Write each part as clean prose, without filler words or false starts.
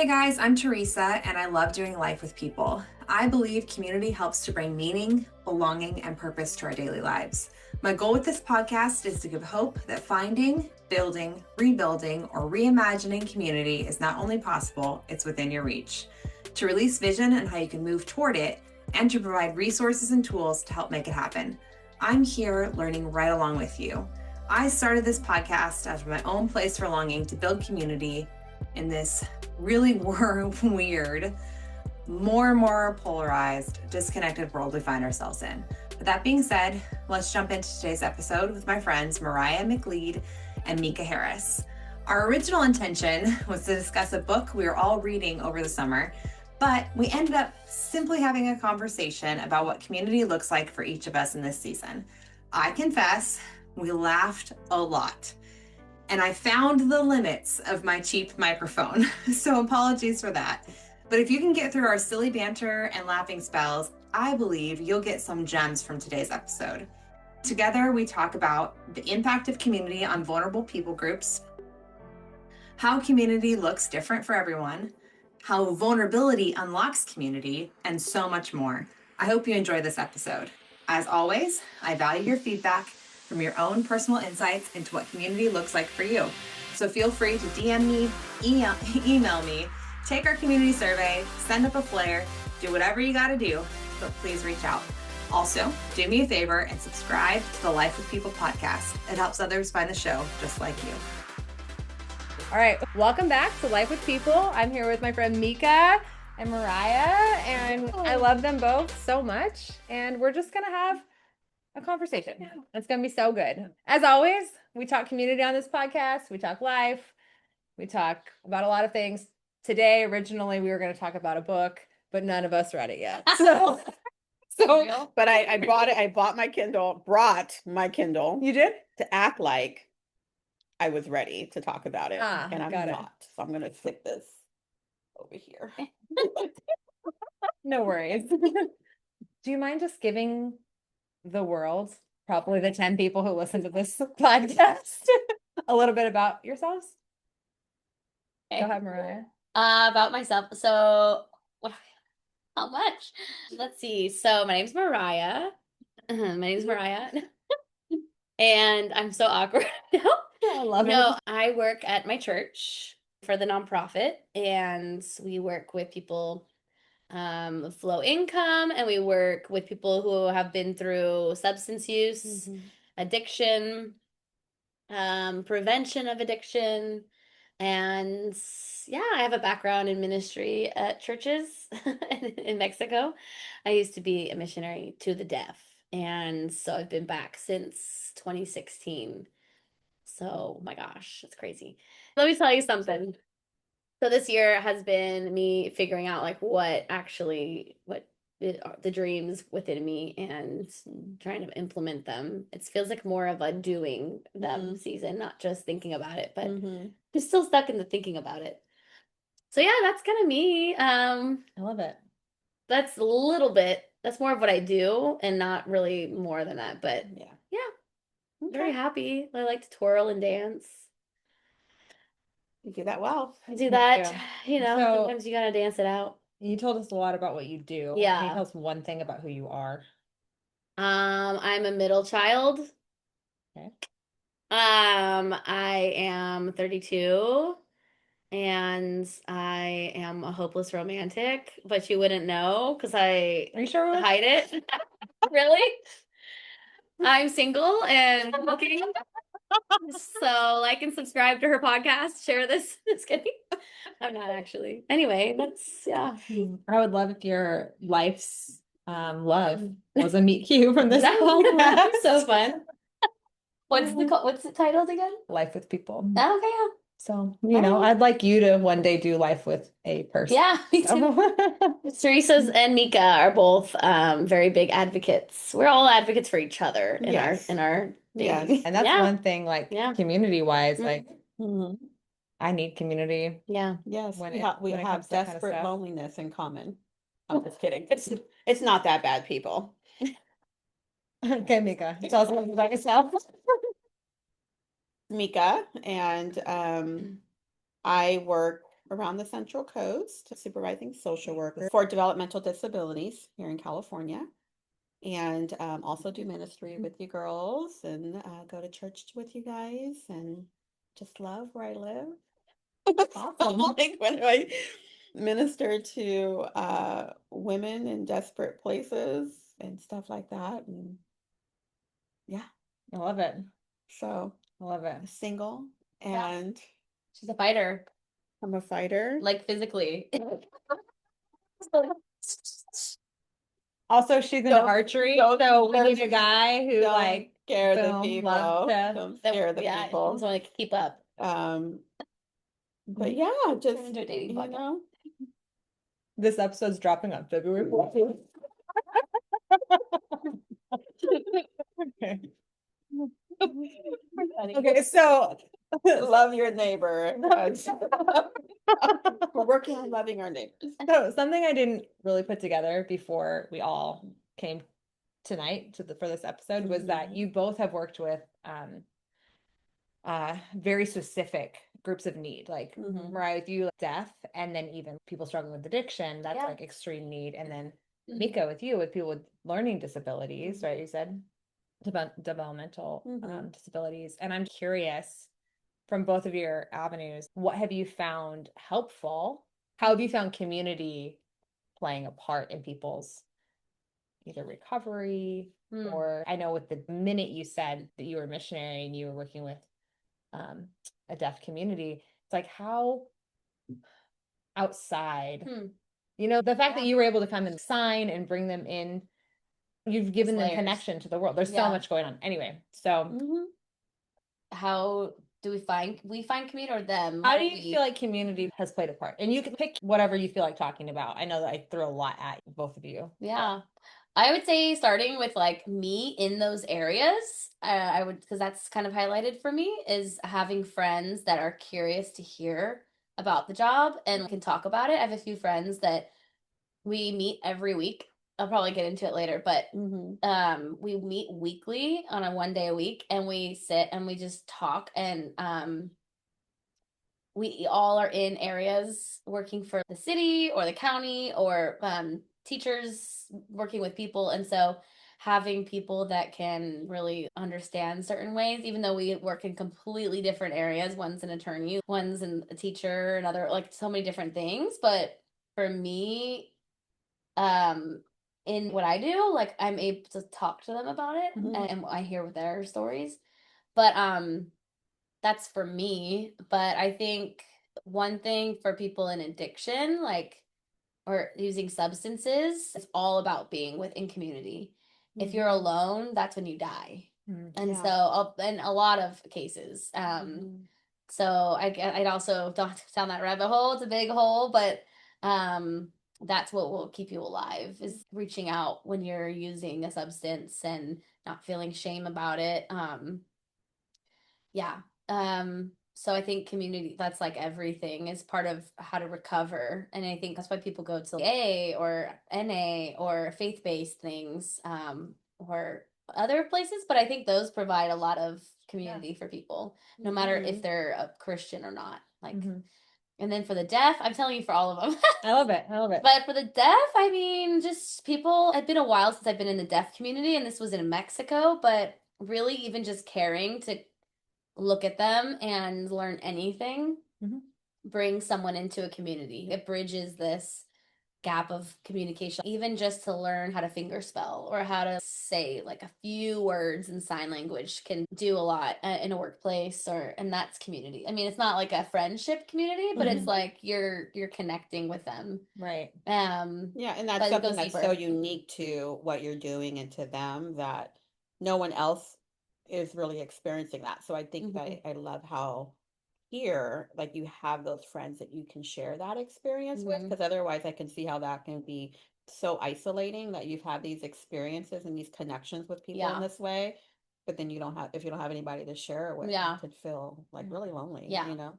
Hey guys, I'm Teresa, and I love doing life with people. I believe community helps to bring meaning, belonging, and purpose to our daily lives. My goal with this podcast is to give hope that finding, building, rebuilding, or reimagining community is not only possible, it's within your reach. To release vision and how you can move toward it, and to provide resources and tools to help make it happen. I'm here learning right along with you. I started this podcast as my own place for longing to build community in this really weird, more and more polarized, disconnected world we find ourselves in. With that being said, let's jump into today's episode with my friends Moriah McLeod and Mika Harris. Our original intention was to discuss a book we were all reading over the summer, but we ended up simply having a conversation about what community looks like for each of us in this season. I confess, we laughed a lot. And I found the limits of my cheap microphone, so apologies for that. But if you can get through our silly banter and laughing spells, I believe you'll get some gems from today's episode. Together, we talk about the impact of community on vulnerable people groups, how community looks different for everyone, how vulnerability unlocks community, and so much more. I hope you enjoy this episode. As always, I value your feedback from your own personal insights into what community looks like for you. So feel free to DM me, email me, take our community survey, send up a flare, do whatever you gotta do, but please reach out. Also, do me a favor and subscribe to the Life with People podcast. It helps others find the show just like you. All right, welcome back to Life with People. I'm here with my friend Mika and Moriah, and I love them both so much. And we're just gonna have a conversation. It's gonna be so good. As always, we talk community on this podcast. We talk life. We talk about a lot of things. Today, originally, we were gonna talk about a book, but none of us read it yet. But I bought it. I brought my Kindle. You did? To act like I was ready to talk about it, and I'm got it. not. So I'm gonna flip this over here. No worries. Do you mind just giving the world, probably the 10 people who listen to this podcast, a little bit about yourselves? Okay. Go ahead, Moriah. About myself. So, how much? Let's see. So, my name's Moriah. And I'm so awkward now. I love it. No, I work at my church for the nonprofit, and we work with people with low income, and we work with people who have been through substance use, addiction, prevention of addiction. And yeah, I have a background in ministry at churches in Mexico. I used to be a missionary to the deaf. And so I've been back since 2016. So, my gosh, it's crazy. Let me tell you something. So this year has been me figuring out like what the dreams within me and trying to implement them. It feels like more of a doing them season, not just thinking about it, but I'm still stuck in the thinking about it. So yeah, that's kind of me. I love it. That's a little bit, that's more of what I do and not really more than that, but yeah. Okay. Very happy. I like to twirl and dance. You do that well. I do that, Yeah. So- sometimes you gotta dance it out. You told us a lot about what you do. Yeah. Can you tell us one thing about who you are? I'm a middle child. Okay. I am 32 and I am a hopeless romantic, but you wouldn't know because I Are you sure? hide it. Really? I'm single and looking. So like and subscribe to her podcast. Share this. Just kidding. I'm not actually. Anyway, that's yeah. I would love if your life's love was a meet cute from this podcast. That's so fun. What's it titled again? Life with People. Oh, okay, yeah. So, I'd like you to one day do life with a person. Yeah, me too. Teresa's and Mika are both very big advocates. We're all advocates for each other in our thing. Yes. And that's one thing, like Yeah. community wise, like Mhm. I need community. Yeah. Yes, When we it have comes to that kind of desperate stuff. loneliness in common. I'm just kidding. It's not that bad, people. Okay, Mika, tell us a little about yourself. Mika, and I work around the Central Coast, supervising social worker for developmental disabilities here in California. And also do ministry with you girls and go to church with you guys and just love where I live. Awesome. Like when I minister to women in desperate places and stuff like that. And yeah, I love it. so I love it. I'm single Yeah. and She's a fighter, I'm a fighter. like physically. Also, she's in Don't- archery, don't- so we don't- need a guy who Don't like scare the boom, people. loves to. Don't scare the Yeah, people. just want to keep up. But yeah, just Turn into a dating you podcast. know, This episode's dropping on February 14th. Okay. Okay, so love your neighbor. We're working on loving our neighbors. so something I didn't really put together before we all came tonight for this episode was that you both have worked with very specific groups of need, like Moriah with you, deaf, and then even people struggling with addiction, that's like extreme need, and then Mika with you with people with learning disabilities, right? You said developmental disabilities. And I'm curious, from both of your avenues, what have you found helpful? How have you found community playing a part in people's either recovery or, I know with the minute you said that you were a missionary and you were working with a deaf community, it's like how outside, you know, the fact that you were able to come and sign and bring them in, you've given them connection to the world. There's so much going on. Anyway, so how do we find community or them? how do you feel like community has played a part? And you can pick whatever you feel like talking about. I know that I threw a lot at both of you. Yeah. I would say starting with like me in those areas, I would, because that's kind of highlighted for me, is having friends that are curious to hear about the job and can talk about it. I have a few friends that we meet every week. I'll probably get into it later, but we meet weekly on a 1 day a week, and we sit and we just talk, and we all are in areas working for the city or the county or teachers working with people. And so having people that can really understand certain ways, even though we work in completely different areas. One's an attorney, one's a teacher, another, like so many different things. But for me, in what I do, like I'm able to talk to them about it and I hear their stories. But that's for me. But I think one thing for people in addiction, like, or using substances, it's all about being within community. If you're alone, that's when you die. And so, in a lot of cases, so I'd also don't down that rabbit hole. It's a big hole, but that's what will keep you alive, is reaching out when you're using a substance and not feeling shame about it. Yeah. So I think community, that's like everything, is part of how to recover. And I think that's why people go to A or NA or faith-based things, or other places. But I think those provide a lot of community for people, no matter if they're a Christian or not. Like, and then for the deaf, I'm telling you, for all of them. I love it. I love it. But for the deaf, I mean, just people, it's been a while since I've been in the deaf community, and this was in Mexico, but really even just caring to look at them and learn anything, bring someone into a community. It bridges this gap of communication, even just to learn how to finger spell or how to say like a few words in sign language can do a lot in a workplace, and that's community. I mean, it's not like a friendship community, but it's like you're connecting with them. Right. Yeah, and that's something that's so unique to what you're doing and to them that no one else is really experiencing that. So I think that I love how here, like, you have those friends that you can share that experience with, because otherwise I can see how that can be so isolating, that you've had these experiences and these connections with people in this way, but then if you don't have anybody to share it with, you could feel like really lonely, you know?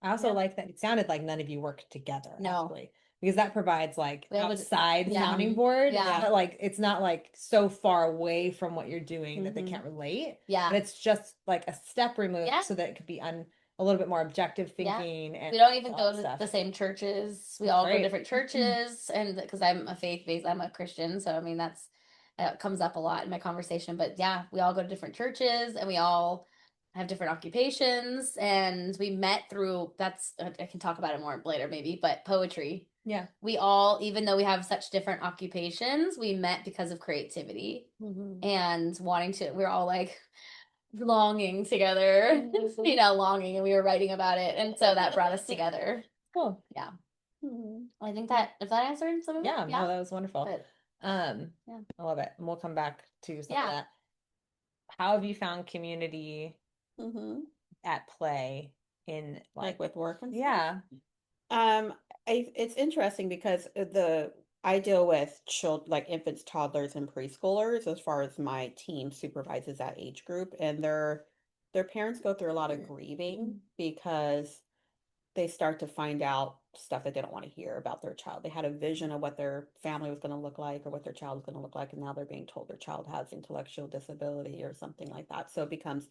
I also like that it sounded like none of you work together. Actually, because that provides like outside sounding board. But like, it's not like so far away from what you're doing that they can't relate. But it's just like a step removed so that it could be a little bit more objective Yeah. thinking. And We don't even all go that to the stuff. same churches. We That's all go to great. different churches, and because I'm a faith-based, I'm a Christian, so I mean that's comes up a lot in my conversation. But yeah, we all go to different churches, and we all have different occupations, and we met through that's I can talk about it more later maybe, but poetry. Yeah. We all, even though we have such different occupations, we met because of creativity and wanting to. We're all like longing together, you know, longing, and we were writing about it, and so that brought us together. Cool. Yeah. I think that if that answered some of it. Yeah, no, that was wonderful. But, Yeah. I love it. And we'll come back to some of that. How have you found community at play in like with work and yeah. It's interesting because I deal with like infants, toddlers, and preschoolers as far as my team supervises that age group, and their parents go through a lot of grieving because they start to find out stuff that they don't want to hear about their child. They had a vision of what their family was going to look like or what their child was going to look like, and now they're being told their child has intellectual disability or something like that. So it becomes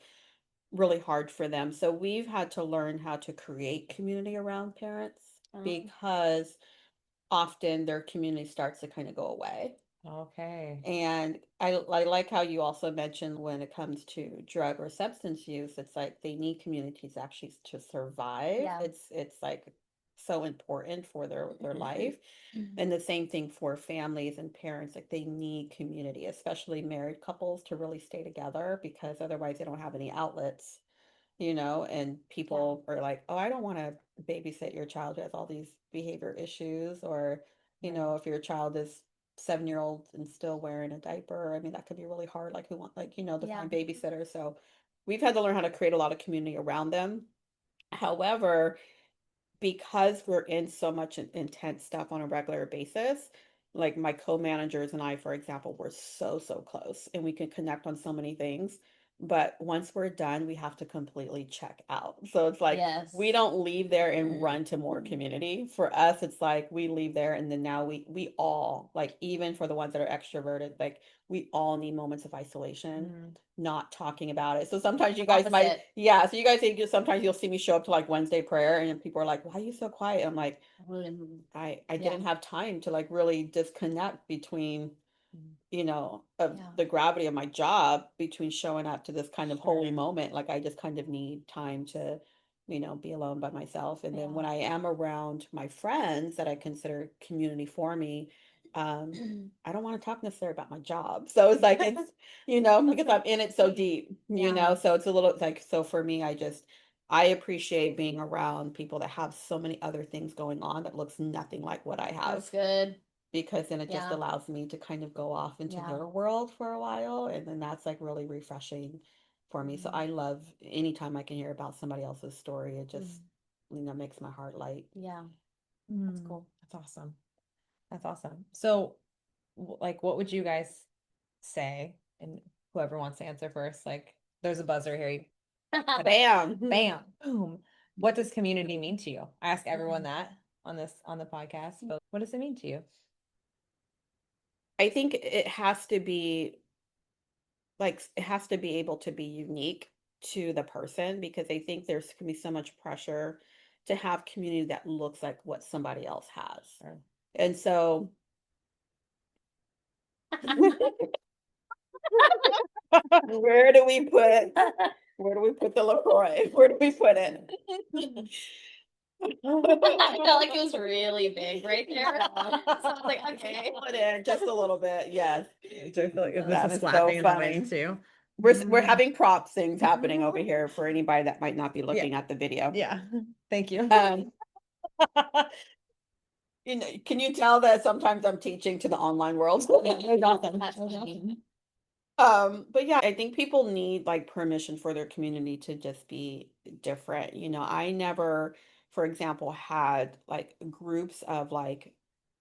really hard for them. So we've had to learn how to create community around parents because often their community starts to kind of go away. Okay. And I like how you also mentioned when it comes to drug or substance use, it's like they need communities actually to survive. Yeah. It's like so important for their life. And the same thing for families and parents, like they need community, especially married couples, to really stay together because otherwise they don't have any outlets, you know, and people are like, oh, I don't want to babysit your child who has all these behavior issues, or, you know, if your child is 7-year-old and still wearing a diaper, I mean, that could be really hard, like who want, like, you know, to find babysitters. So we've had to learn how to create a lot of community around them. However, because we're in so much intense stuff on a regular basis, like my co-managers and I, for example, we're so close and we can connect on so many things. But once we're done, we have to completely check out. So it's like we don't leave there and run to more community. For us, it's like we leave there and then now we all, like even for the ones that are extroverted, like we all need moments of isolation, not talking about it. So sometimes you guys so you guys think sometimes you'll see me show up to like Wednesday prayer and people are like, why are you so quiet? I'm like, I didn't have time to like really disconnect between, you know, the gravity of my job between showing up to this kind of holy moment. Like I just kind of need time to, you know, be alone by myself. And then when I am around my friends that I consider community for me, I don't want to talk necessarily about my job. So it's like, it's, you know, because I'm in it so deep, you know, so it's a little like, so for me, I appreciate being around people that have so many other things going on that looks nothing like what I have. That's good. Because then it just allows me to kind of go off into their world for a while. And then that's like really refreshing for me. So I love anytime I can hear about somebody else's story. It just, you know, makes my heart light. Yeah. That's cool. That's awesome. That's awesome. So like, what would you guys say? And whoever wants to answer first, like there's a buzzer here. Bam. Bam. Boom. What does community mean to you? I ask everyone that on the podcast, but what does it mean to you? I think it has to be like, it has to be able to be unique to the person because I think there's can be so much pressure to have community that looks like what somebody else has. Sure. And so where do we put the LaCroix? Where do we put it? I felt like it was really big right there. So I was like, okay. Put in just a little bit, yes. I feel like That is so funny. too. We're having props things happening over here for anybody that might not be looking at the video. Yeah. Thank you. You know, can you tell that sometimes I'm teaching to the online world? But yeah, I think people need like permission for their community to just be different. You know, I never, for example, had like groups of like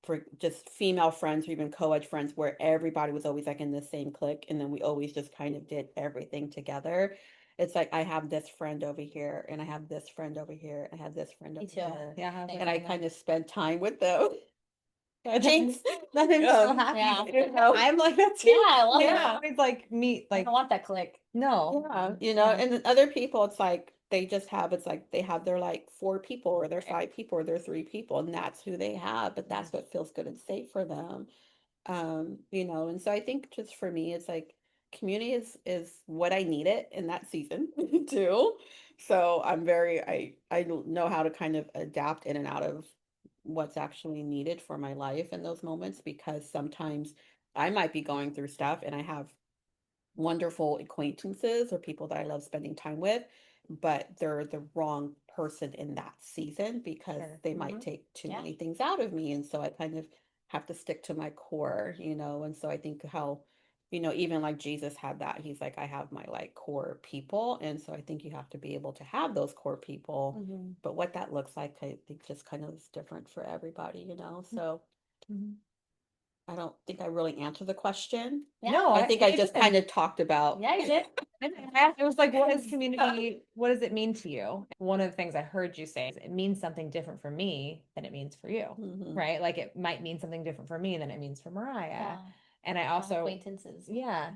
for just female friends or even co-ed friends where everybody was always like in the same clique and then we always just kind of did everything together. It's like I have this friend over here and I have this friend over here and I have this friend over here. Yeah. And I kind of spend time with them. Jinx. That makes me so happy. Yeah. You know? I'm like that too. Yeah, I love Yeah. It's like meet I like don't want that click. no. Yeah, you know, and then other people, it's like they just have, it's like they have their like 4 people or their 5 people or their 3 people, and that's who they have, but that's what feels good and safe for them. And so I think just for me, it's like community is what I needed in that season too. So I know how to kind of adapt in and out of what's actually needed for my life in those moments, because sometimes I might be going through stuff and I have wonderful acquaintances or people that I love spending time with, but they're the wrong person in that season because they might take too many things out of me. And so I kind of have to stick to my core, and so I think how, even like Jesus had that, he's like, I have my like core people. And so I think you have to be able to have those core people, but what that looks like, I think just kind of is different for everybody. So I don't think I really answered the question. No, I think I just kind of talked about. Yeah, you did. It was like, what is community? What does it mean to you? One of the things I heard you say is it means something different for me than it means for you, right? Like it might mean something different for me than it means for Moriah. Yeah. And I also Acquaintances.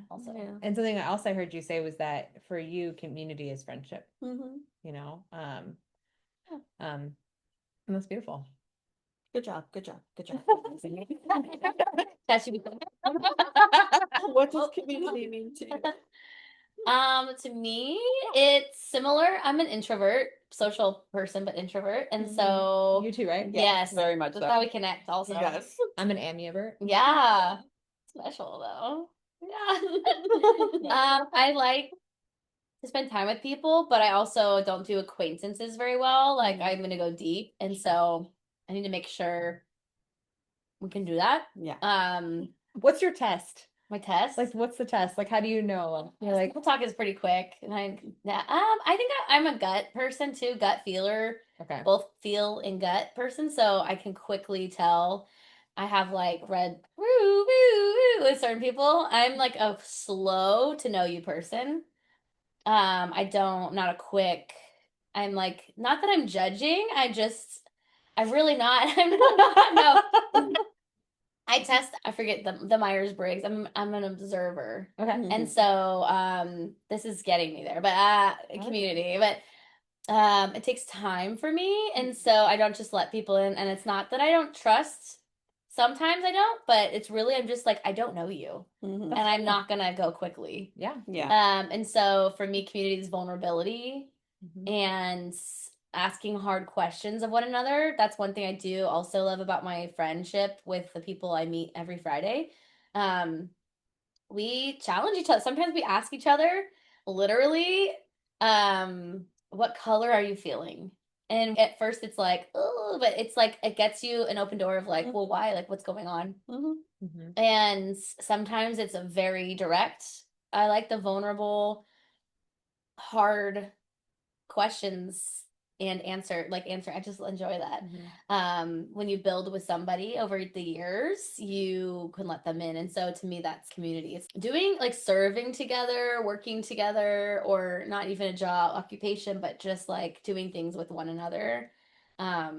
Also. Yeah. And something I also heard you say was that for you, community is friendship. And that's beautiful. Good job. Good job. Good job. That should be What does community mean to you? To me, it's similar. I'm an introvert, social person, but introvert. And so You too, right? yes, very much that's so. how we connect also. Yes. I'm an ambivert. Yeah. Special though. Yeah. I like to spend time with people, but I also don't do acquaintances very well. Like I'm gonna go deep. And so I need to make sure we can do that. Yeah. What's your test? My test? Like, what's the test? Like, how do you know? You're like, people talk is pretty quick. And I think I'm a gut person too, gut feeler. Okay. Both feel and gut person. So I can quickly tell. I have like read woo, woo, woo with certain people. I'm like a slow to know you person. I'm not a quick, I'm like, not that I'm judging. I'm really not. I'm not, no. I forget the Myers-Briggs. I'm an observer. Okay. And so this is getting me there, but community, but it takes time for me, and so I don't just let people in, and it's not that I don't trust. Sometimes I don't, but it's really I'm just like I don't know you, and I'm not gonna go quickly. Yeah. And so for me, community is vulnerability and asking hard questions of one another. That's one thing I do also love about my friendship with the people I meet every Friday. We challenge each other. Sometimes we ask each other literally, what color are you feeling? And at first it's like, oh, but it's like it gets you an open door of like, well, why? Like, what's going on? And sometimes it's a very direct. I like the vulnerable, hard questions and answer. I just enjoy that. When you build with somebody over the years, you can let them in. And so to me, that's community. It's doing like serving together, working together, or not even a job occupation, but just like doing things with one another. I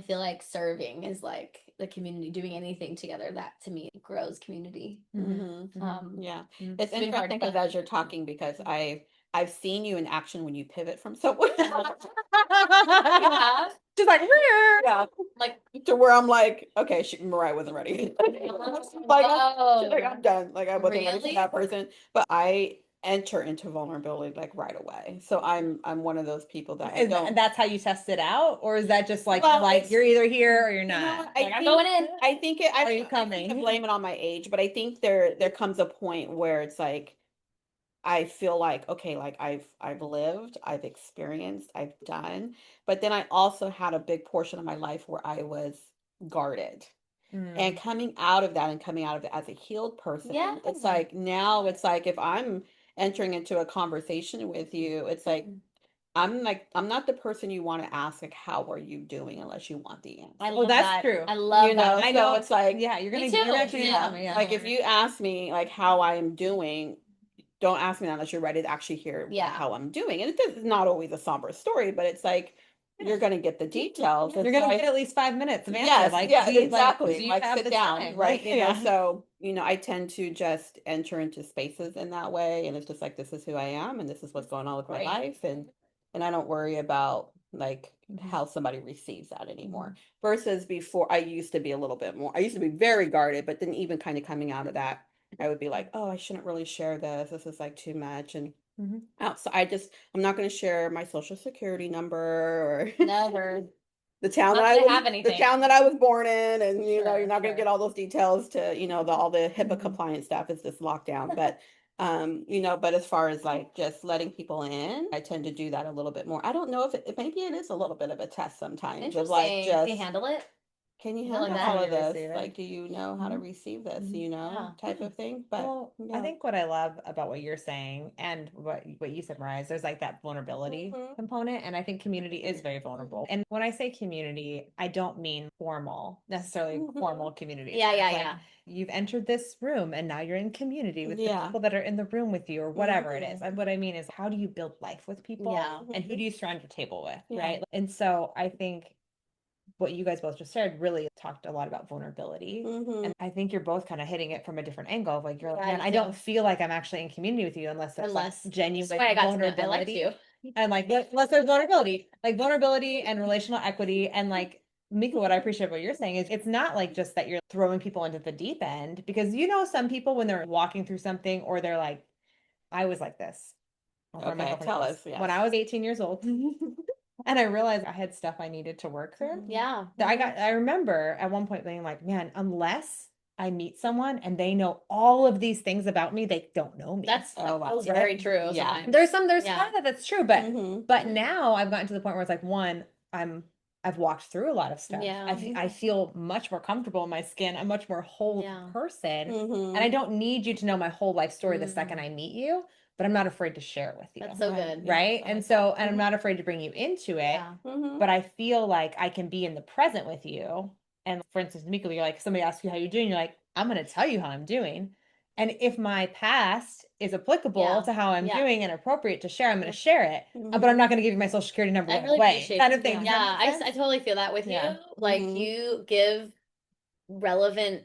feel like serving is like the community, doing anything together. That to me grows community. Yeah. It's interesting because as you're talking, because I've seen you in action when you pivot from someone. Yeah. She's like, yeah, like to where I'm like, okay, Moriah wasn't ready. like I'm done. Like I wasn't ready for that person. But I enter into vulnerability like right away. So I'm one of those people that I don't. And that's how you test it out, or is that just like you're either here or you're not? I'm going in. I think it. Are you coming? I blame it on my age, but I think there comes a point where it's like. I feel like, okay, like I've lived, I've experienced, I've done, but then I also had a big portion of my life where I was guarded. And coming out of that and coming out of it as a healed person, it's like now it's like if I'm entering into a conversation with you, it's like I'm not the person you want to ask like how are you doing unless you want the answer. That's true. I love that. I know it's like you're Me actually too. like if you ask me like how I am doing, don't ask me that unless you're ready to actually hear how I'm doing. And it's not always a somber story, but it's like you're going to get the details. You're going to get at least 5 minutes of answer. Yes, like, exactly. Like sit down, time? right? So, I tend to just enter into spaces in that way. And it's just like, this is who I am and this is what's going on with my life. And and I don't worry about like how somebody receives that anymore. Versus before, I used to be a little bit more, I used to be very guarded, but then even kind of coming out of that, I would be like, oh, I shouldn't really share this. This is like too much. And outside, I'm not going to share my social security number or Never. the town Not that that I have the anything. town that I was born in, and you're not Sure. going to get all those details to, all the HIPAA compliance stuff is just locked down. But but as far as like just letting people in, I tend to do that a little bit more. I don't know if maybe it is a little bit of a test sometimes of like Interesting. just Can you handle it? can you Feel like handle that? all How of do you this? receive it? Like, do you know how to receive this? Yeah. Type of thing. But Well, I think what I love about what you're saying and what you said, Mariah, is there's like that vulnerability component. And I think community is very vulnerable. And when I say community, I don't mean necessarily formal community. Yeah, It's yeah, like, yeah. you've entered this room and now you're in community with the people that are in the room with you or whatever it is. And what I mean is, how do you build life with people? Yeah. And who do you surround your table with? Yeah. Right. And so I think what you guys both just shared really talked a lot about vulnerability. And I think you're both kind of hitting it from a different angle. Like, you're like, Yeah, man, I don't feel like I'm actually in community with you unless there's like genuine That's why I got to know. I liked vulnerability. you. And like, unless there's vulnerability, like vulnerability and relational equity. And like, Mika, what I appreciate what you're saying is it's not like just that you're throwing people into the deep end, because some people when they're walking through something or they're like, I was like this. Okay, tell us. Yes. When I was 18 years old. And I realized I had stuff I needed to work through. Yeah. I remember at one point being like, man, unless I meet someone and they know all of these things about me, they don't know me. That's very true. Yeah. Sometimes. There's part of that's true, but now I've gotten to the point where it's like, one, I've walked through a lot of stuff. Yeah. I feel much more comfortable in my skin. I'm much more whole person. And I don't need you to know my whole life story the second I meet you, but I'm not afraid to share it with you. That's so good. Right. And so, and I'm not afraid to bring you into it, but I feel like I can be in the present with you. And for instance, Mika, you're like, somebody asks you how you're doing, you're like, I'm going to tell you how I'm doing. And if my past is applicable to how I'm doing and appropriate to share, I'm going to share it. But I'm not going to give you my social security number I right really away. appreciate Kind of thing. Yeah, I totally feel that with you. Like, you give relevant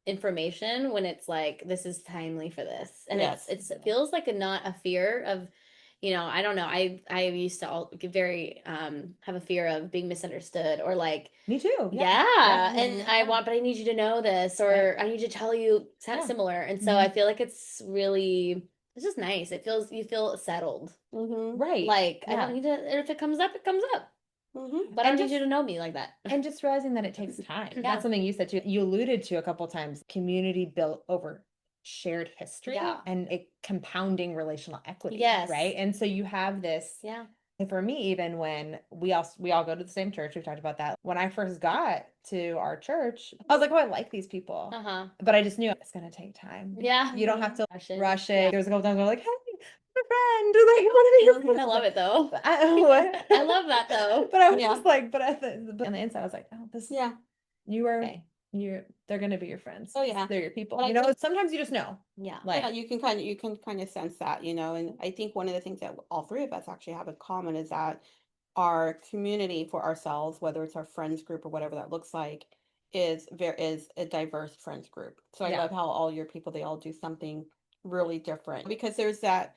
information when it's like, this is timely for this, and it feels like not a fear of, I don't know, I used to very have a fear of being misunderstood, or like, me too, and but I need you to know this, or I need to tell you similar, and so I feel like it's just nice. You feel settled, right? Like, I don't need to, if it comes up, it comes up. But I don't need you to know me like that. And just realizing that it takes time. That's something you said too. You alluded to a couple of times, community built over shared history and a compounding relational equity. Yes. Right. And so you have this. Yeah. And for me, even when we all go to the same church, we've talked about that. When I first got to our church, I was like, oh, I like these people. But I just knew it's going to take time. Yeah. You don't have to rush it. Yeah. There was a couple times where like, hey, my friend, like, I want to be your friend. I love it though. I love that though. But I was just like, but on the inside, I was like, oh, this, you are, Okay. they're going to be your friends. Oh yeah. They're your people. But sometimes you just know. Yeah. Like, you can kind of sense that, and I think one of the things that all three of us actually have in common is that our community for ourselves, whether it's our friends group or whatever that looks like, is a diverse friends group. So I love how all your people, they all do something really different, because there's that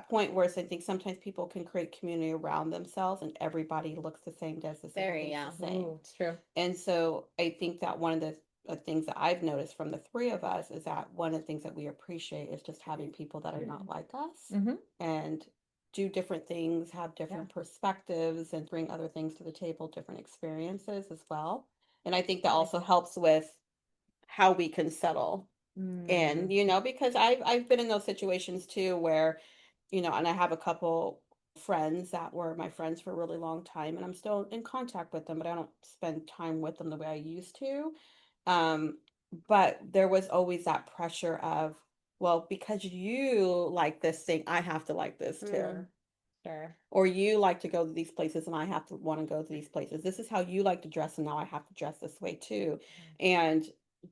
point where I think sometimes people can create community around themselves and everybody looks the same, does the same, the same. Ooh, it's true. And so I think that one of the things that I've noticed from the three of us is that one of the things that we appreciate is just having people that are not like us and do different things, have different perspectives, and bring other things to the table, different experiences as well. And I think that also helps with how we can settle in, because I've been in those situations too where, and I have a couple friends that were my friends for a really long time, and I'm still in contact with them, but I don't spend time with them the way I used to. But there was always that pressure of, well, because you like this thing, I have to like this too. Sure. Or you like to go to these places and I have to want to go to these places. This is how you like to dress, and now I have to dress this way too. And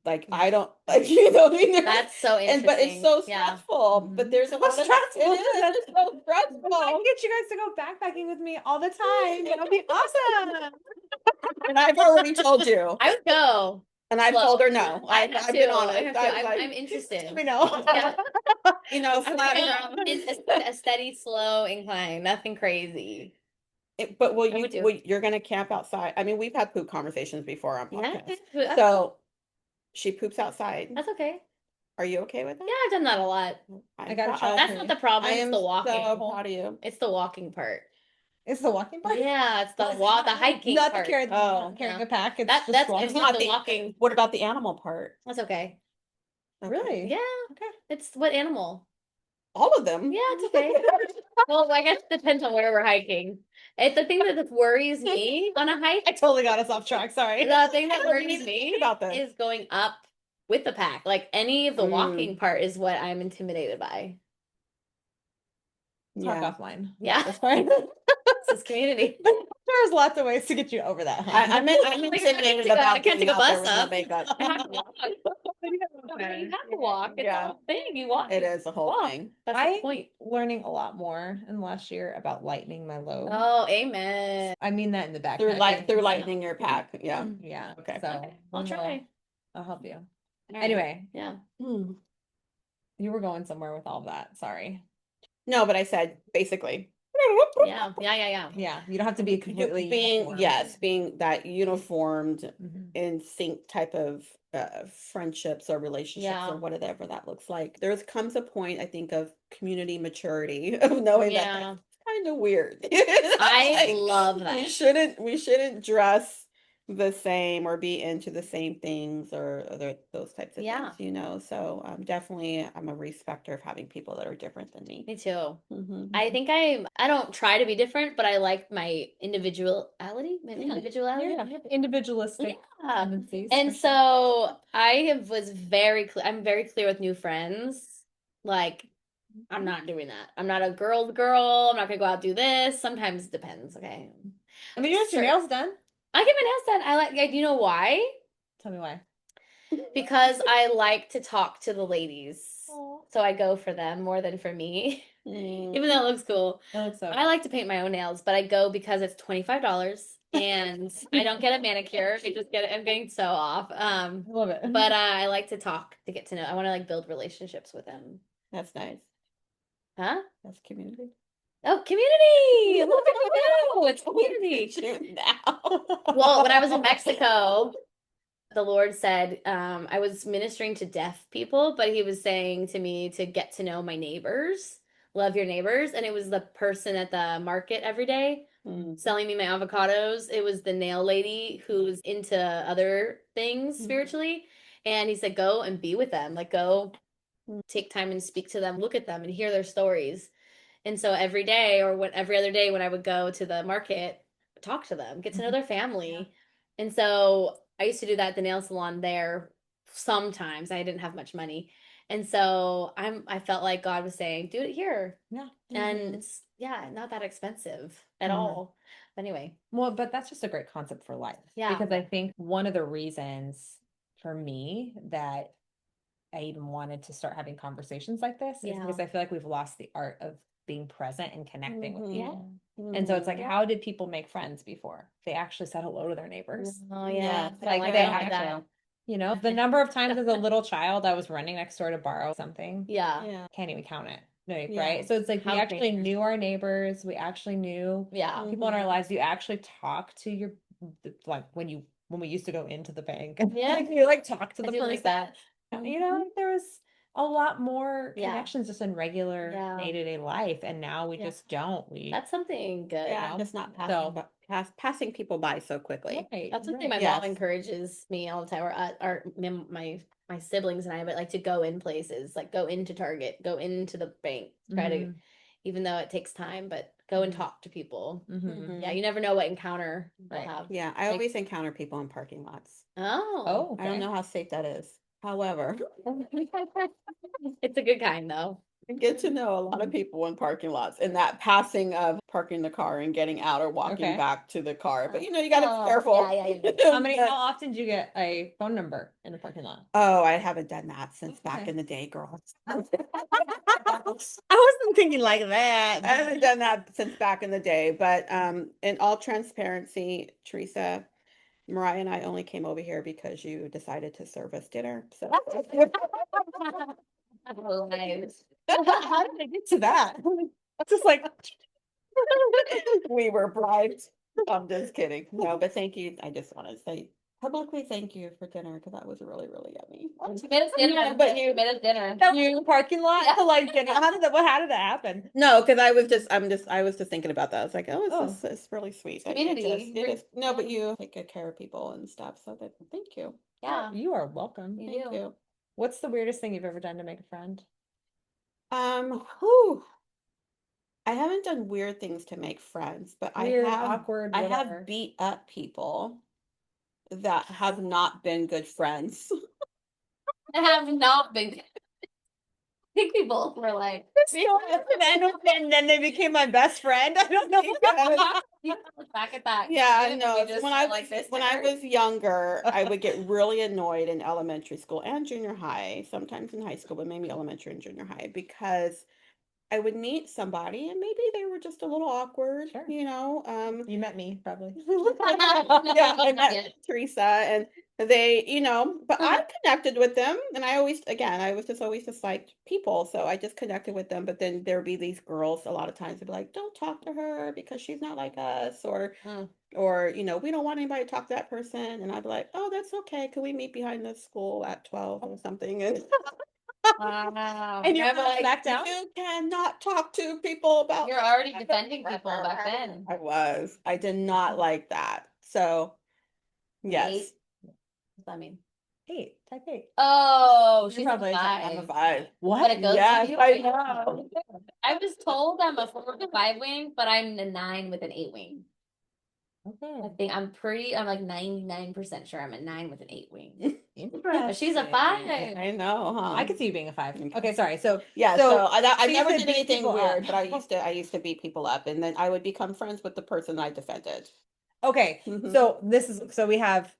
like, I don't, like, what I mean? That's so interesting. But it's so stressful. But there's a lot of stressful. It's so stressful. I can get you guys to go backpacking with me all the time. That'll be awesome. And I've already told you. I would go. And I Slow. told her no. I I've have been to. honest. I have to. I was I'm, like, I'm interested. Let me know. Yeah. it's A steady, slow incline, nothing crazy. but I would do. you're gonna camp outside. I mean, we've had poop conversations before on Yeah, podcasts. So she poops outside. that's okay. Are you okay with that? Yeah, I've done that a lot. I got a proud- That's not the I problem. It's am the so walking. proud of you. It's the walking part. It's the walking part. Yeah, it's the the hiking Not the part. carrying, Oh. carrying a pack. It's That's just walking. it's not not the the- walking. What about the animal part? That's okay. Okay. Really? Yeah. Okay. It's what animal? All of them. Yeah, it's okay. Well, I guess it depends on where we're hiking. The thing that worries me on a hike, I totally got us off track. Sorry. the thing that worries me about this. is going up with the pack. Like any of the walking part is what I'm intimidated by. Talk Yeah. offline. Yeah. That's fine. This is community. There's lots of ways to get you over that. I'm intimidated about I can't getting take a out there bus with no up. makeup. I have to walk. You have to walk. It's Yeah. a whole thing. You walk. It is the whole Walk. thing. That's I the point. learning a lot more in the last year about lightening my load. Oh, amen. I mean that in the back. Through lightening your pack. Yeah. Yeah. Okay. So I'll try. I'll help you. All right. Anyway, Yeah. you were going somewhere with all that. Sorry. No, but I said basically. Yeah. Yeah, you don't have to be completely being uniform. being that uniformed Mhm. in sync type of friendships or relationships Yeah. or whatever that looks like. There comes a point, I think, of community maturity of knowing that Yeah. that's kind of weird. I Like, love we that. shouldn't dress the same or be into the same things or those types of Yeah. things, you know. So definitely I'm a respecter of having people that are different than me. Me too. Mhm. I think I don't try to be different, but I like my individuality. My individuality. Yeah, individualistic Yeah. tendencies. And for sure. so was very clear. I'm very clear with new friends. Like, I'm not doing that. I'm not a girl's girl. I'm not gonna go out and do this. Sometimes it depends. Okay. I mean, you get your nails done. I get my nails done. I like. You know why? Tell me why. Because I like to talk to the ladies. Aw. So I go for them more than for me. Even though it looks cool. It looks so. I like to paint my own nails, but I go because it's $25 and I don't get a manicure. I just get it. I'm getting so off. I love it. But I like to talk to get to know. I want to like build relationships with them. That's nice. Huh? That's community. Oh, community! Look at me now. It's community. Now. Well, when I was in Mexico, the Lord said, I was ministering to deaf people, but he was saying to me to get to know my neighbors, love your neighbors. And it was the person at the market every day selling me my avocados. It was the nail lady who's into other things spiritually. And he said, go and be with them. Like, go take time and speak to them, look at them and hear their stories. And so every day or every other day when I would go to the market, talk to them, get to know their family. And so I used to do that at the nail salon there sometimes. I didn't have much money. And so I felt like God was saying, do it here. Yeah. And it's not that expensive at all. Anyway. Well, but that's just a great concept for life. Yeah. Because I think one of the reasons for me that I even wanted to start having conversations like this is because I feel like we've lost the art of being present and connecting with people. And so it's like, how did people make friends before? They actually said hello to their neighbors. Oh yeah. Like I they like that. actually, you know, the number of times as a little child I was running next door to borrow something. Yeah. Can't even count it. No, right? So it's like we How actually crazy. knew our neighbors. We actually knew people in our lives. You actually talk to your, like when we used to go into the bank. Yeah. Like, you like talk to the I do person. like that. You know, like there was a lot more Yeah. connections just in regular day-to-day life. And now we just don't. That's something good. Yeah, know? just not So- passing people by so quickly. Right, That's something right. my mom encourages me all the time, or my siblings and I, but like to go in places, like go into Target, go into the bank, try to, even though it takes time, but go and talk to people. Mhm. Yeah, you never know what encounter they'll Right. have. Yeah, I always encounter people in parking lots. Oh, I don't know how safe that is. However, it's a good kind though. I get to know a lot of people in parking lots and that passing of parking the car and getting out or walking back to the car. But you know, you gotta be careful. How often do you get a phone number in a parking lot? Oh, I haven't done that since back in the day, girls. I wasn't thinking like that. I haven't done that since back in the day. But in all transparency, Teresa, Mariah and I only came over here because you decided to serve us dinner. So Lives. How did I get to that? Just like we were bribed. I'm just kidding. No, but thank you. I just want to say publicly thank you for dinner because that was really, really yummy. She made us dinner. Yeah, but you made us dinner. you parking lot Yeah. to like dinner. How did that happen? No, because I was just thinking about that. I was like, oh, it's really sweet. That Community. it is. No, but you take good care of people and stuff. So that thank you. Yeah. You are welcome. You Thank do. you. What's the weirdest thing you've ever done to make a friend? Whew. I haven't done weird things to make friends, but Weird, I have awkward, I whatever. have beat up people that have not been good friends. I have not been. I think people were like, and then they became my best friend. I don't know. you look back at that. Yeah, Even no. if we just When were I like this when I dinner. was younger, I would get really annoyed in elementary school and junior high, sometimes in high school, but mainly elementary and junior high, because I would meet somebody and maybe they were just a little awkward, Sure. you know. You met me probably. Yeah, I met Yeah. Teresa and they, but I Uh-huh. connected with them and I was just always just like people. So I just connected with them. But then there'd be these girls a lot of times they'd be like, don't talk to her because she's not like us Mm. or, we don't want anybody to talk to that person. And I'd be like, oh, that's okay. Can we meet behind the school at 12 or something? And Wow. And you're I'm like, back down? you cannot talk to people about you're already defending people back then. I did not like that. So yes. Eight? What's that mean? 8, type 8. Oh, You're she's probably a I'm a 5.5. What? But it goes Yes, to you. I know. I was told I'm a 4 to 5 wing, but I'm a 9 with an 8 wing. Okay. I'm like 99% sure I'm a 9 with an 8 wing. Interesting. But she's a 5. I know, huh? I could see you being a 5. Okay. Okay, sorry. So Yeah, so so I she never used to did beat anything people weird, up. but I used to beat people up, and then I would become friends with the person I defended. Okay, Mhm. so we have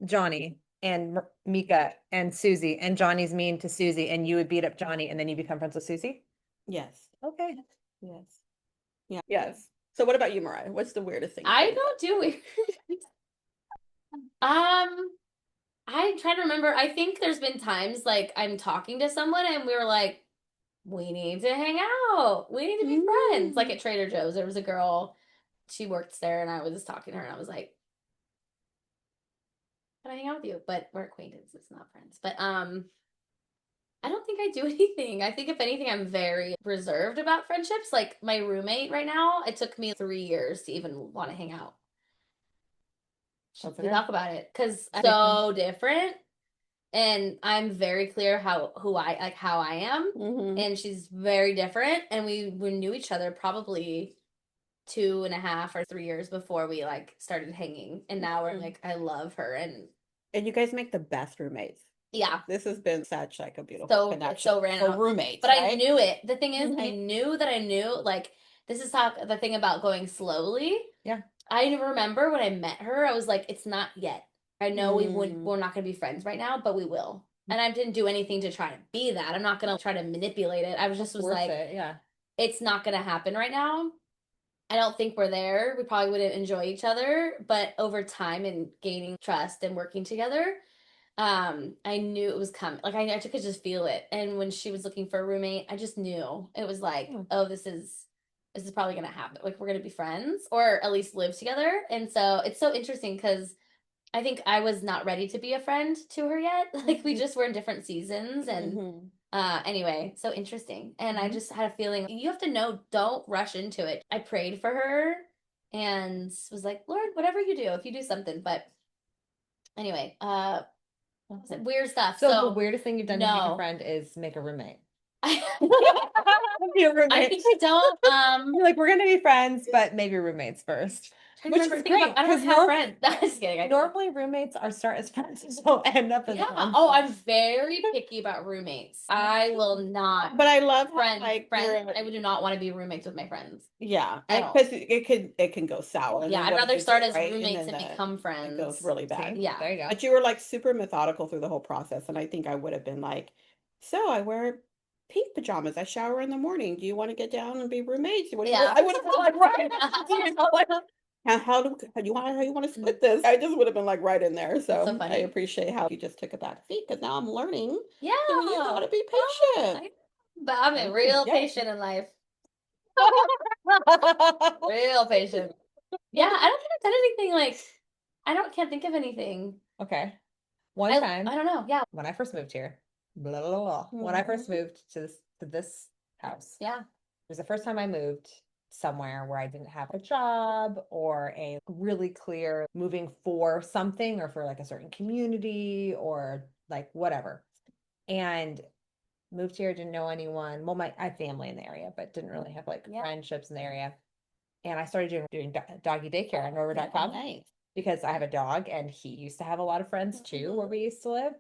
Johnny and Mika and Susie, and Johnny's mean to Susie, and you would beat up Johnny, and then you become friends with Susie. Yes, Okay. yes, yeah, yes. So what about you, Mariah? What's the weirdest thing? I don't do weird. I'm trying to remember. I think there's been times like I'm talking to someone and we were like, we need to hang out. We need to be friends. Like at Trader Joe's, there was a girl, she works there, and I was talking to her and I was like, can I hang out with you? But we're acquaintances, not friends. But I don't think I do anything. I think if anything, I'm very reserved about friendships. Like my roommate right now, it took me 3 years to even want to hang out. We talk about it because I'm so different, and I'm very clear how I am, and she's very different, and we knew each other probably 2.5 or 3 years before we like started hanging, and now we're like, I love her, and you guys make the best roommates. yeah, This has been such like a beautiful connection. It's so random for roommates, but right? I knew it. The thing is, I knew that I knew like this is how the thing about going slowly. Yeah. I remember when I met her, I was like, it's not yet. I know we're not going to be friends right now, but we will. And I didn't do anything to try to be that. I'm not going to try to manipulate it. I was like, yeah, it's not going to happen right now. I don't think we're there. We probably wouldn't enjoy each other, but over time and gaining trust and working together, I knew it was coming. Like I could just feel it. And when she was looking for a roommate, I just knew it was like, oh, this is probably gonna happen. Like we're gonna be friends or at least live together. And so it's so interesting because I think I was not ready to be a friend to her yet. Like we just were in different seasons and anyway, so interesting. And I just had a feeling you have to know, don't rush into it. I prayed for her and was like, Lord, whatever you do, if you do something. But anyway, weird stuff. So the weirdest thing you've done to make a friend is make a roommate. Be a roommate. I think I don't. You're like, we're gonna be friends, but maybe roommates first. Which is great. I don't have friends. Just kidding. Normally roommates start as friends, so end up as friends. Oh, I'm very picky about roommates. I will not. But I love friends. like I do not want to be roommates with my friends. Yeah, At all. because it can go sour. Yeah, I'd rather start as roommates and become friends. It goes really bad. Yeah. There you go. But you were like super methodical through the whole process, and I think I would have been like, so I wear pink pajamas. I shower in the morning. Do you want to get down and be roommates? What do you Yeah. I would have been like, right. How you want to split this? I just would have been like right in there. so So I funny. appreciate how you just took a back seat because now I'm learning. Yeah. So you got to be Oh, patient. but I'm Thank you. real Yeah. patient in life. Real patient. Yeah, I don't think I've done anything like can't think of anything. Okay. One I time don't know. Yeah. when I first moved here, blah, blah, blah, when I first moved to this house, Yeah. it was the first time I moved somewhere where I didn't have a job or a really clear moving for something or for like a certain community or like whatever. And moved here, didn't know anyone. Well, I have family in the area, but didn't really have like friendships in the area. And I started doing doggy daycare on Rover.com Nice. because I have a dog and he used to have a lot of friends too where we used to live.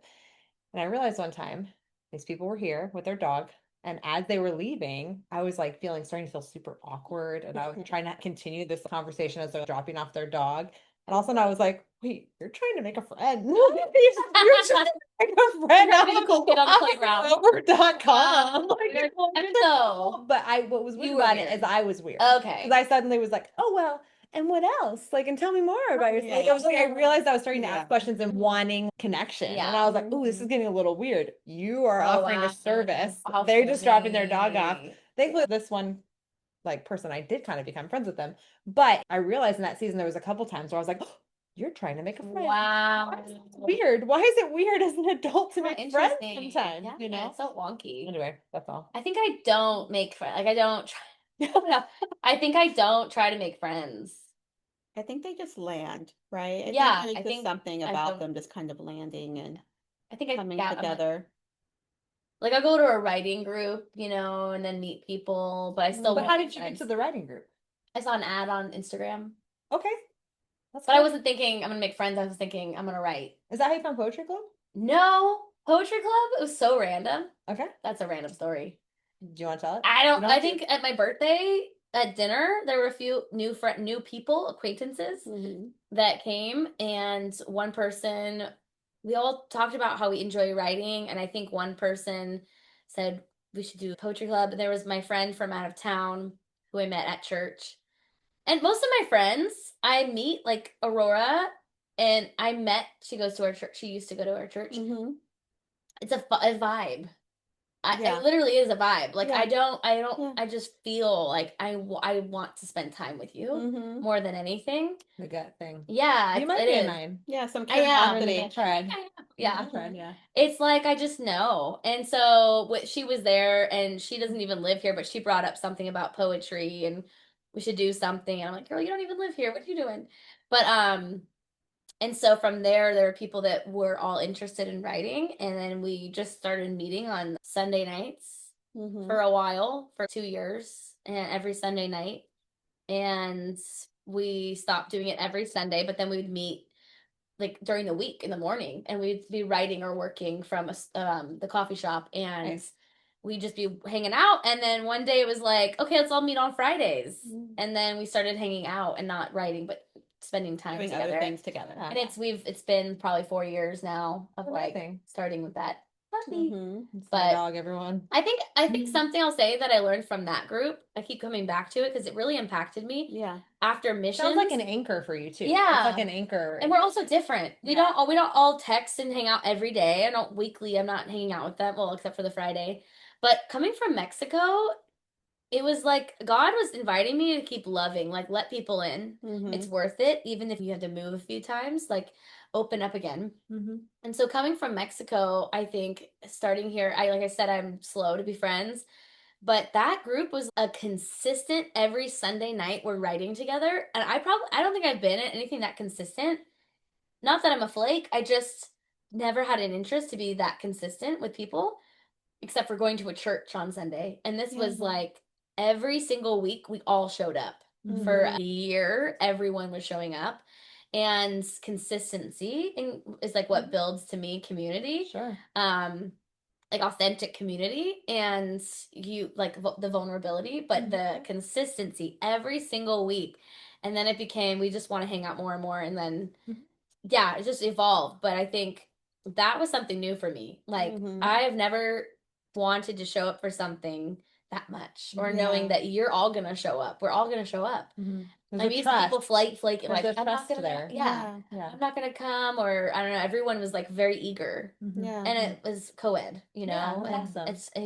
And I realized one time these people were here with their dog. And as they were leaving, I was like starting to feel super awkward. And I was trying to continue this conversation as they're dropping off their dog. And all of a sudden I was like, wait, you're trying to make a friend. You're trying to make a friend. You're trying to be a cool kid on the playground. Over.com. So But what was weird you were about it weird. is I was weird. Okay. Because I suddenly was like, oh, well, and what else? Like, and tell me more about yourself. Like, I was like, I realized I was starting to ask questions and wanting connection. Yeah. And I was like, oh, this is getting a little weird. You are Oh, offering wow. a service. How They're just dropping their dog off. funny. Thankfully, this one like person, I did kind of become friends with them. But I realized in that season there was a couple times where I was like, oh, you're trying to make a friend. Wow. Why is it weird. Why is it weird as an adult to How make friends interesting. sometimes? Yeah, You know? it's so wonky. Anyway, that's all. I think I don't make friends. Like I don't try. No, I think I don't try to make friends. I think they just land, right? Yeah, Think I there's think something I about have- them just kind of landing and I think I coming yeah, I'm together. like I'll go to a writing group, and then meet people, but I still But won't how make did you get friends. to the writing group? I saw an ad on Instagram, Okay. That's but I cool. wasn't thinking I'm gonna make friends. I was thinking I'm gonna write. Is that how you found Poetry Club? No, poetry club. It was so random. Okay. That's a random story. Do you want to tell it? I don't. You I have to? think at my birthday at dinner there were a few new people, acquaintances that came, and one person. We all talked about how we enjoy writing, and I think one person said we should do a poetry club. There was my friend from out of town who I met at church, and most of my friends I meet, like Aurora, and I met. She goes to our church. She used to go to our church. It's a vibe. It literally is a vibe. Like I don't, I just feel like I want to spend time with you more than anything. The gut thing. Yeah, You might be a 9. Yeah, some I am. curiosity. Tried. Yeah. Tried, yeah. It's like I just know. And so she was there, and she doesn't even live here, but she brought up something about poetry and we should do something. And I'm like, girl, you don't even live here. What are you doing? But and so from there were people that were all interested in writing, and then we just started meeting on Sunday nights for a while, for 2 years, and every Sunday night. And we stopped doing it every Sunday, but then we would meet like during the week in the morning, and we'd be writing or working from the coffee shop, and we'd just be hanging out. And then one day it was like, okay, let's all meet on Fridays. And then we started hanging out and not writing, but spending time Doing together. other things together. And it's been probably 4 years now of like starting with that. Puppy. It's But my dog, everyone. I think something I'll say that I learned from that group, I keep coming back to it because it really impacted me. Yeah. After missions. Sounds like an anchor for you too. Yeah. It's like an anchor. And we're also different. We don't all text and hang out every day. I don't weekly. I'm not hanging out with them. Well, except for the Friday. But coming from Mexico, it was like God was inviting me to keep loving, like let people in. It's worth it, even if you have to move a few times, like open up again. And so coming from Mexico, I think starting here, like I said, I'm slow to be friends, but that group was a consistent every Sunday night we're writing together. And I don't think I've been at anything that consistent. Not that I'm a flake. I just never had an interest to be that consistent with people, except for going to a church on Sunday. And this was like every single week we all showed up. For a year, everyone was showing up. And consistency is like what builds, to me, community. Sure. Like authentic community, and you like the vulnerability, but the consistency every single week. And then it became, we just want to hang out more and more. And then, it just evolved. But I think that was something new for me. Like I have never wanted to show up for something that much, or knowing that you're all gonna show up. We're all gonna show up. I mean, people flake, like There's I'm not trust gonna, there. yeah, Yeah. I'm not gonna come, or I don't know. Everyone was like very eager, Yeah. and it was co-ed, you know, and awesome. it's I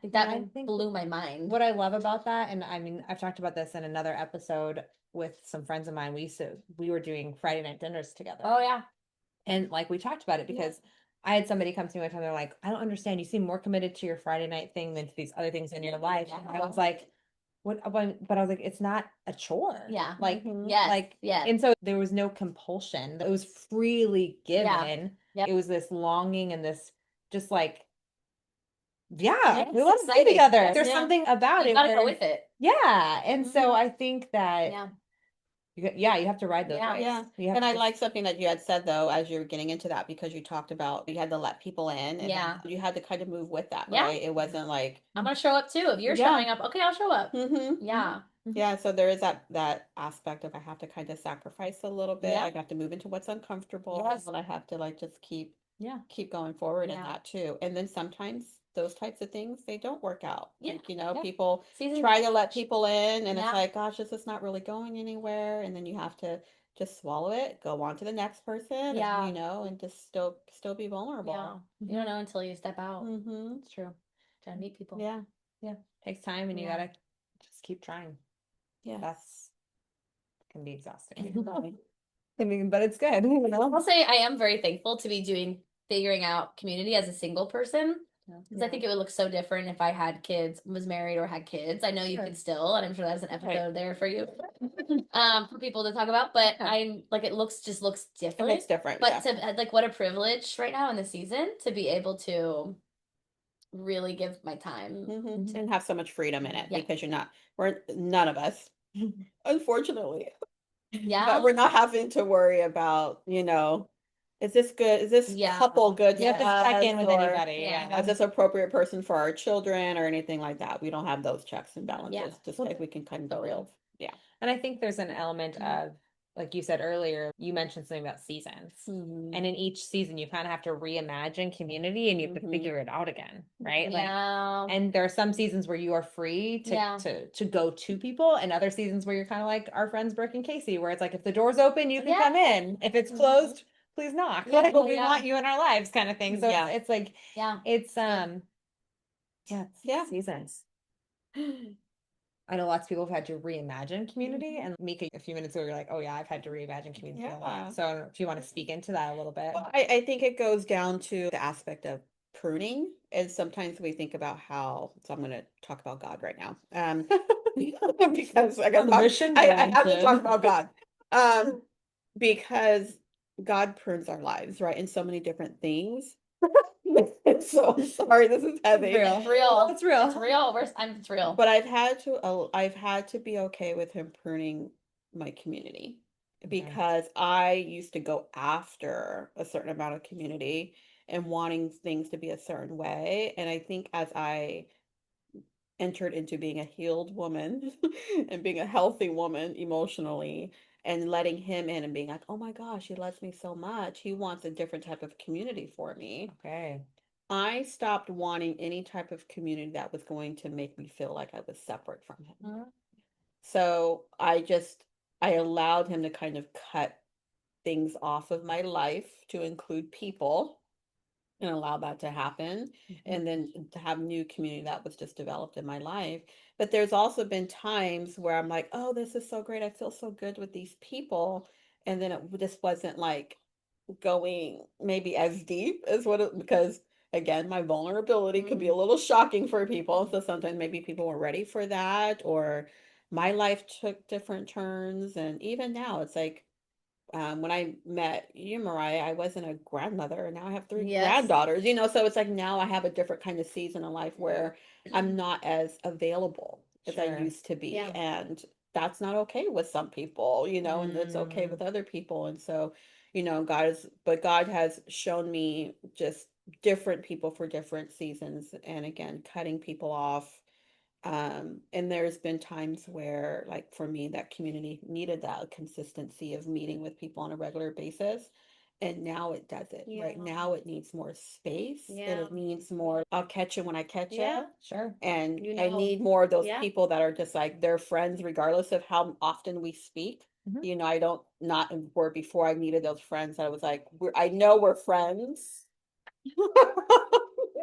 think that I think blew my mind. What I love about that, and I mean, I've talked about this in another episode with some friends of mine. We were doing Friday night dinners together. Oh yeah, And like we talked about it because I had somebody come to me one time, they're like, I don't understand. You seem more committed to your Friday night thing than to these other things in your life. And I was like, what? But I was like, it's not a chore. Yeah. Like, yes, like, yes. and so there was no compulsion. It was freely Yeah. given. Yep. It was this longing and this just like, yeah, Yeah, we it's want to be exciting. together. There's Yeah. something about You it. gotta go where- with it. Yeah. And so Mhm. I think that, Yeah. you have to ride those Yeah. waves. Yeah. You have And I to- like something that you had said though, as you were getting into that, because you talked about you had to let people in, and Yeah. you had to kind of move with that, Yeah. right? It wasn't like, I'm gonna show up too. If you're Yeah. showing up, okay, I'll show up. Yeah. yeah. So there is that aspect of I have to kind of sacrifice a little bit. Yeah. I have to move into what's uncomfortable, Yes. and I have to like just keep Yeah. going forward in Yeah. that too. And then sometimes those types of things they don't work out. Yeah. Like, you know, Yeah. people Season try to let people in, and Yeah. it's like, gosh, this is not really going anywhere. And then you have to just swallow it, go on to the next person, Yeah. you know, and just still be vulnerable. Yeah. You don't know until you step out. Mm-hmm. It's true. Trying to meet people. Yeah. Takes time and you Yeah. gotta just keep trying. Yeah. That's can be exhausting. I mean, but it's good. You know? I'll say I am very thankful to be figuring out community as a single person, because I think it would look so different if I had kids, was married, or had kids. I know you Sure. could still, and I'm sure that's an episode Right. there for you, for people to talk about. But I'm like, it looks It different. looks different. But Yeah. to like, what a privilege right now in the season to be able to really give my time. Mm-hmm. And have so much freedom in it, Yeah. because we're none of us, unfortunately, Yeah. but we're not having to worry about, you know, is this good? Is this Yeah. couple good? You have to for check in us, with or anybody. Yeah. Yeah. is this appropriate person for our children or anything like that? We don't have those checks and balances. Yeah. Just like we can kind of Totally. live. Yeah. And I think there's an element Mhm. of, like you said earlier, you mentioned something about seasons. Mhm. And in each season, you kind of have to reimagine community and you have to Mhm. figure it out again, right? Like, Yeah. and there are some seasons where you are free to, Yeah. to go to people, and other seasons where you're kind of like our friends Brooke and Casey, where it's like, if the door's open, you can Yeah. come in. If it's Mhm. closed, please knock. Yeah, Like, we yeah. want you in our lives, kind of thing. So Yeah. it's like, Yeah. it's good. it's Yeah. seasons. I know lots of people have had to reimagine community, and Mika, a few minutes ago, you're like, oh yeah, I've had to reimagine community a Yeah. lot. So I don't know if you want to speak into that a little bit. Well, I think it goes down to the aspect of pruning. And sometimes we think about how, so I'm going to talk about God right now. Because I got On the mission, I have to granted. talk about God. Because God prunes our lives, right? In so many different things. So sorry, this is heavy. Real. It's real. It's real. It's real. It's real. But I've had to be okay with him pruning my community, Okay. because I used to go after a certain amount of community and wanting things to be a certain way. And I think as I entered into being a healed woman and being a healthy woman emotionally, and letting him in and being like, oh my gosh, he loves me so much. He wants a different type of community for me. Okay. I stopped wanting any type of community that was going to make me feel like I was separate from him. Mhm. So I allowed him to kind of cut things off of my life to include people, and allow that to happen. And then to have new community that was just developed in my life. But there's also been times where I'm like, oh, this is so great. I feel so good with these people. And then it just wasn't like going maybe as deep as because again, my vulnerability could be a little shocking for people. So sometimes maybe people were ready for that, or my life took different turns. And even now it's like, when I met you, Mariah, I wasn't a grandmother, and now I have 3 Yes. granddaughters, you know, so it's like now I have a different kind of season in life where I'm not as available as I Sure. used to be. Yeah. And that's not okay with some people, you know, and it's okay with other people. And so, you know, God has shown me just different people for different seasons. And again, cutting people off. And there's been times where, like for me, that community needed that consistency of meeting with people on a regular basis. And now it doesn't. Right Yeah. now it needs more space. And Yeah. it needs more, I'll catch you when I catch Yeah. you. Sure. And You I know. need more of those Yeah. people that are just like, they're friends regardless of how often we speak. Mhm. You know, I don't, not where before I needed those friends that I was like, I know we're friends.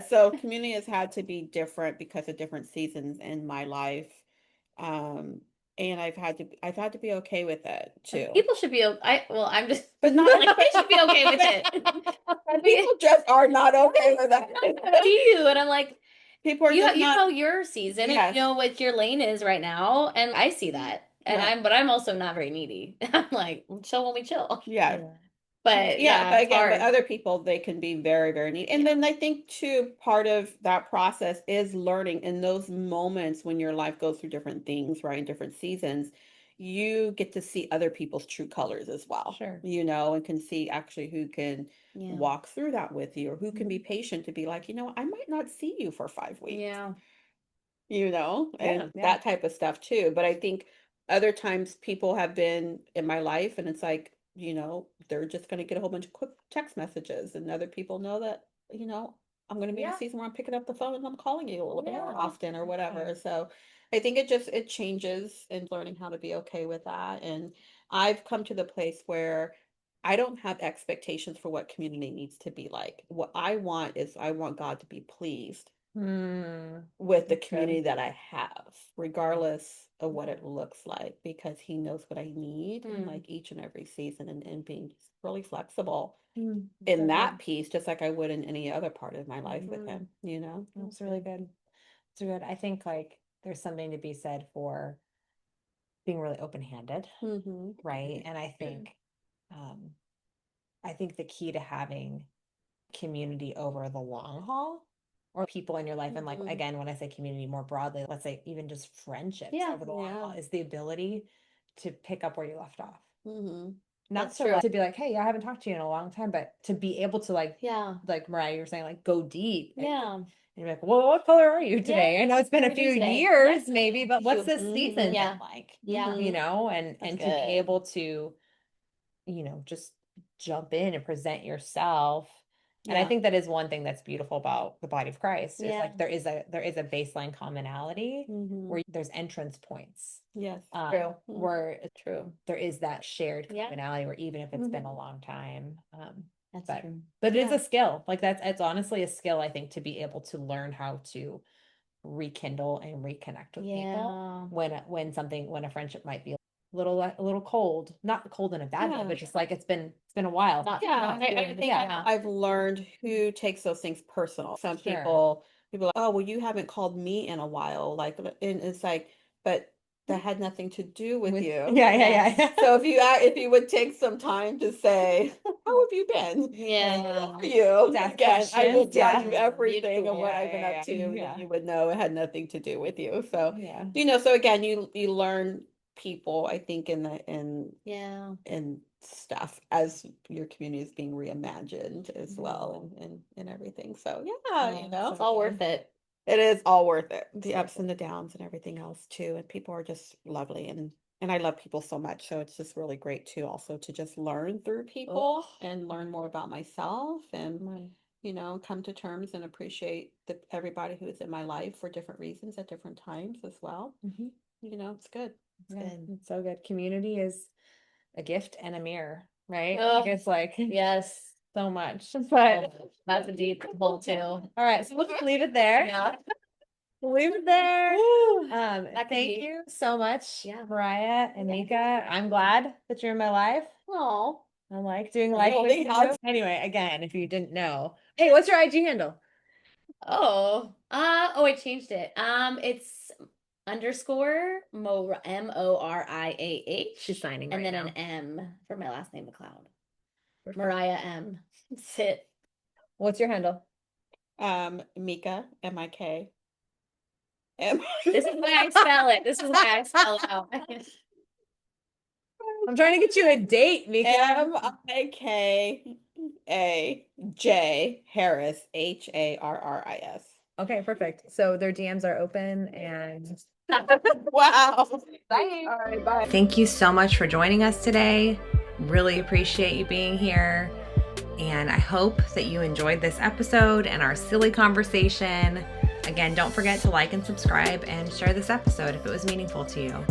So community has had to be different because of different seasons in my life. And I've had to be okay with it too. People should be I'm just But not like, they should be okay with it. people just are not okay with that. I see you, and I'm like, People are you just you not. know your season, Yes. and you know what your lane is right now, and I see that, and Right. I'm also not very needy. I'm like, chill when we chill. Yeah. But Yeah, but it's again, but hard. other people, they can be very, very neat. And then I think too, part of that process is learning in those moments when your life goes through different things, right? In different seasons, you get to see other people's true colors as well. Sure. You know, and can see actually who can Yeah. walk through that with you or who can be patient to be like, you know, I might not see you for 5 weeks. Yeah. You know, and Yeah. that type of stuff too. But I think other times people have been in my life and it's like, you know, they're just going to get a whole bunch of quick text messages and other people know that, you know, I'm going to be in a Yeah. season where I'm picking up the phone and I'm calling you a little bit more Yeah. often or whatever. Right. So I think it changes and learning how to be okay with that. And I've come to the place where I don't have expectations for what community needs to be like. What I want is I want God to be pleased with the That's good. community that I have, regardless of what it looks like, because he knows what I need in like each and every season and being really flexible in so that good. piece, just like I would in any other part of my life with him, you know? That's really good. It's good. I think like there's something to be said for being really open-handed, Mm-hmm. right? And um, I think the key to having community over the long haul or people in your life, and like again, when I say community more broadly, let's say even just friendships over the long haul, is the ability to pick up where you left off. Mm-hmm. Not That's to true. like, to be like, hey, I haven't talked to you in a long time, but to be able to like, Yeah. like Mariah, you were saying, like go deep. Yeah. And you're like, well, what color are you today? I know it's been a What are you few doing today? years, maybe, but what's this season Yeah. been like? Yeah. You know, and That's to be good. able to, you know, just jump in and present yourself. And I Yeah. think that is one thing that's beautiful about the body of Christ. Is Yeah. like there is a baseline commonality where there's entrance points. Yes. True. Where True. there is that shared Yeah. commonality where even if it's been a long time. That's true. But it is a skill. Like it's honestly a skill, I think, to be able to learn how to rekindle and reconnect with people when a friendship might be a little cold, not cold in a bad way, but just like it's been a while. Yeah, I think I've learned who takes those things personal. Some Sure. people are like, oh, well, you haven't called me in a while. Like, and it's like, but that had nothing to do with you. Yeah. So if you would take some time to say, how have you been? Yeah. How are you? Ask Again, I will questions, tell yeah. you everything of what Yeah, I've been up to, and yeah. you would know it had nothing to do with you. So, Yeah. you know, so again, you learn people, I think, Yeah. and stuff as your community is being reimagined as well and everything. So yeah, you know, It's all worth it. it is all worth it. The ups and the downs and everything else too. And people are just lovely and I love people so much. So it's just really great too also to just learn through people and learn more about myself and you know, come to terms and appreciate everybody who is in my life for different reasons at different times as well. You know, it's good. It's so good. Community is a gift and a mirror, right? Oh, Like it's like yes. so much. But That's a deep hole too. all right, so we'll just leave it there. Yeah. We'll leave it there. That could Thank be- you so much, Yeah. Mariah and Mika. I'm glad that you're in my life. Oh. I like doing life with Holding you. hands. Anyway, again, if you didn't know, hey, what's your IG handle? Oh. I changed it. It's _Moriah. She's signing And right then now. an M for my last name, McLeod. Moriah M. That's it. What's your handle? Mika, Mika. This is why I spell it. This is why I spell it out. I'm trying to get you a date, Mika. MIKAJ Harris, HARRIS. Okay, perfect. So their DMs are open and Wow. bye. All right, bye. Thank you so much for joining us today. Really appreciate you being here. And I hope that you enjoyed this episode and our silly conversation. Again, don't forget to like and subscribe and share this episode if it was meaningful to you.